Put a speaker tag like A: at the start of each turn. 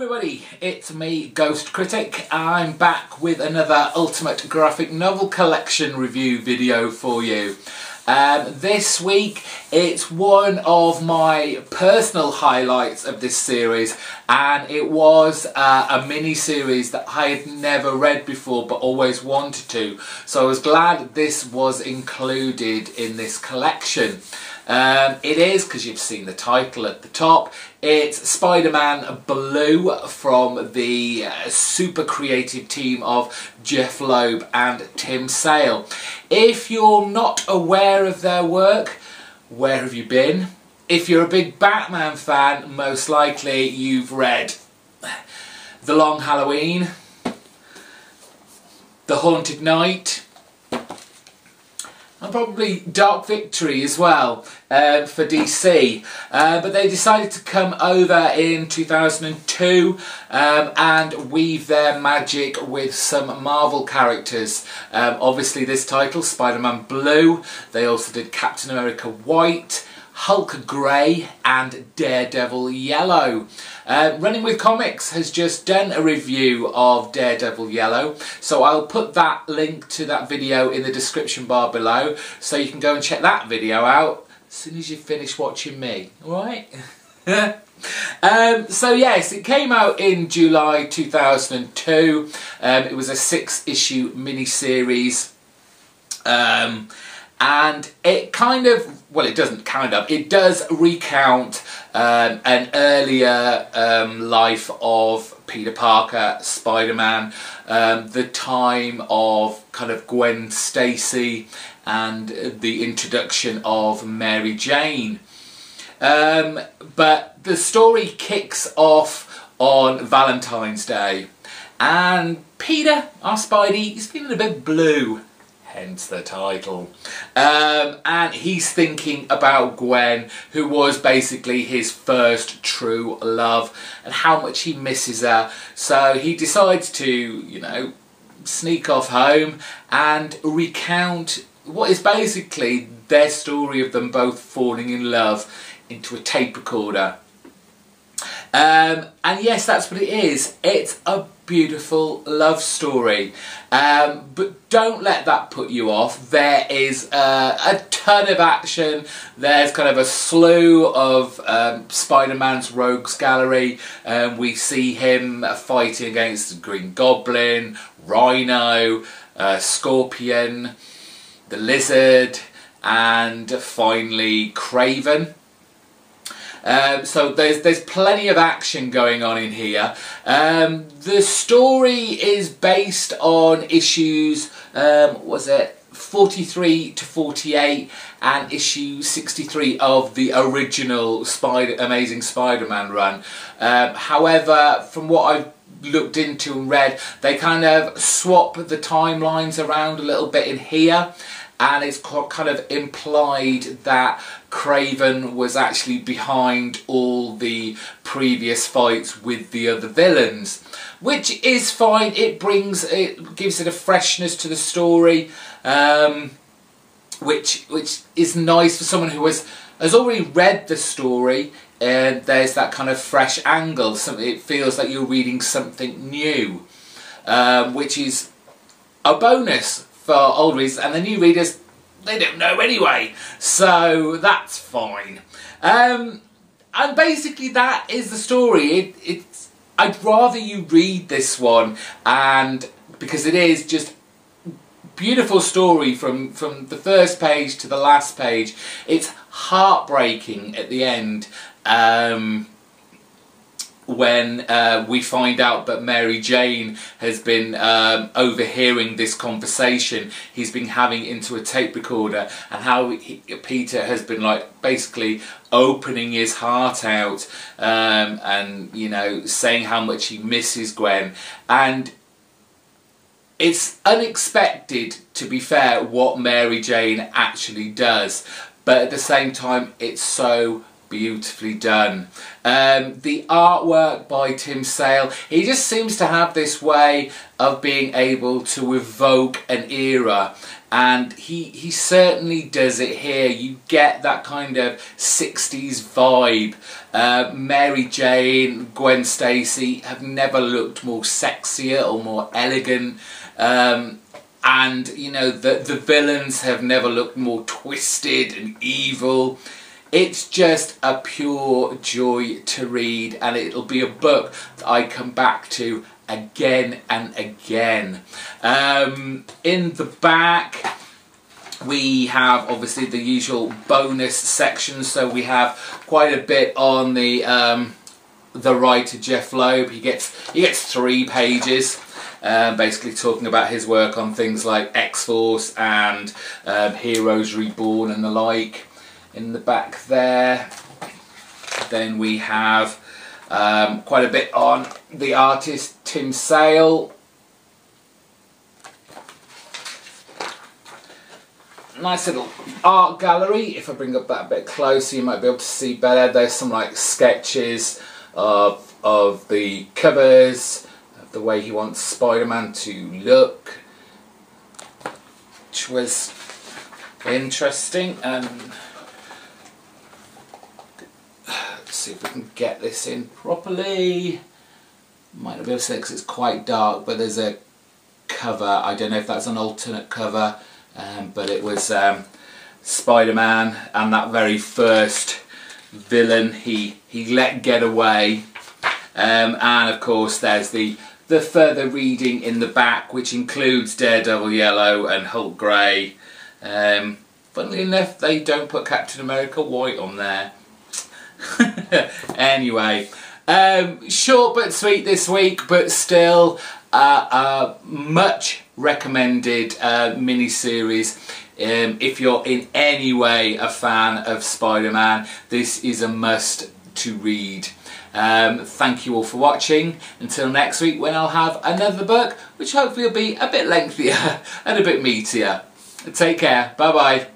A: everybody, it's me, GhostCritic. I'm back with another Ultimate Graphic Novel Collection review video for you. This week it's one of my personal highlights of this series, and it was a mini-series that I had never read before but always wanted to, so I was glad this was included in this collection. It is, because you've seen the title at the top, it's Spider-Man Blue from the super creative team of Jeff Loeb and Tim Sale. If you're not aware of their work, where have you been? If you're a big Batman fan, most likely you've read The Long Halloween, The Haunted Night, and probably Dark Victory as well for DC. But they decided to come over in 2002 and weave their magic with some Marvel characters. Obviously this title, Spider-Man Blue. They also did Captain America White, Hulk Grey and Daredevil Yellow. RunningWithComics has just done a review of Daredevil Yellow, so I'll put that link to that video in the description bar below, so you can go and check that video out as soon as you finish watching me, alright? So yes, it came out in July 2002. It was a 6-issue mini-series. And it kind of, well, it doesn't kind of, it does recount an earlier life of Peter Parker, Spider-Man, the time of kind of Gwen Stacy and the introduction of Mary Jane. But the story kicks off on Valentine's Day, and Peter, our Spidey, is feeling a bit blue. Hence the title. And he's thinking about Gwen, who was basically his first true love, and how much he misses her. So he decides to, you know, sneak off home and recount what is basically their story of them both falling in love into a tape recorder. And yes, that's what it is. It's a beautiful love story, but don't let that put you off. There is a ton of action. There's kind of a slew of Spider-Man's rogues gallery. We see him fighting against the Green Goblin, Rhino, Scorpion, the Lizard, and finally Kraven. So there's plenty of action going on in here. The story is based on issues, was it 43 to 48 and issue 63 of the original Amazing Spider-Man run. However, from what I've looked into and read, they kind of swap the timelines around a little bit in here. And it's kind of implied that Kraven was actually behind all the previous fights with the other villains, which is fine. It gives it a freshness to the story, which is nice for someone who has already read the story. And there's that kind of fresh angle. It feels like you're reading something new, which is a bonus for old readers, and the new readers, they don't know anyway, so that's fine. And basically that is the story. I'd rather you read this one, and because it is just beautiful story from the first page to the last page. It's heartbreaking at the end. When we find out that Mary Jane has been overhearing this conversation he's been having into a tape recorder, and how Peter has been like basically opening his heart out and, you know, saying how much he misses Gwen. And it's unexpected, to be fair, what Mary Jane actually does, but at the same time it's so beautifully done. The artwork by Tim Sale, he just seems to have this way of being able to evoke an era, and he certainly does it here. You get that kind of 60s vibe. Mary Jane, Gwen Stacy have never looked more sexier or more elegant. And you know, the villains have never looked more twisted and evil. It's just a pure joy to read, and it'll be a book that I come back to again and again. In the back we have obviously the usual bonus section, so we have quite a bit on the writer Jeff Loeb. He gets 3 pages. Basically talking about his work on things like X-Force and Heroes Reborn and the like. In the back there, then we have quite a bit on the artist Tim Sale. Nice little art gallery. If I bring up that a bit closer, you might be able to see better. There's some like sketches of the covers, the way he wants Spider-Man to look, which was interesting. And let's see if we can get this in properly. Might not be able to see it because it's quite dark, but there's a cover. I don't know if that's an alternate cover, but it was Spider-Man and that very first villain he let get away. And of course there's the further reading in the back, which includes Daredevil Yellow and Hulk Grey. Funnily enough, they don't put Captain America White on there. Anyway, short but sweet this week, but still a much recommended mini-series. If you're in any way a fan of Spider-Man, this is a must to read. Thank you all for watching. Until next week, when I'll have another book, which hopefully will be a bit lengthier and a bit meatier. Take care. Bye bye.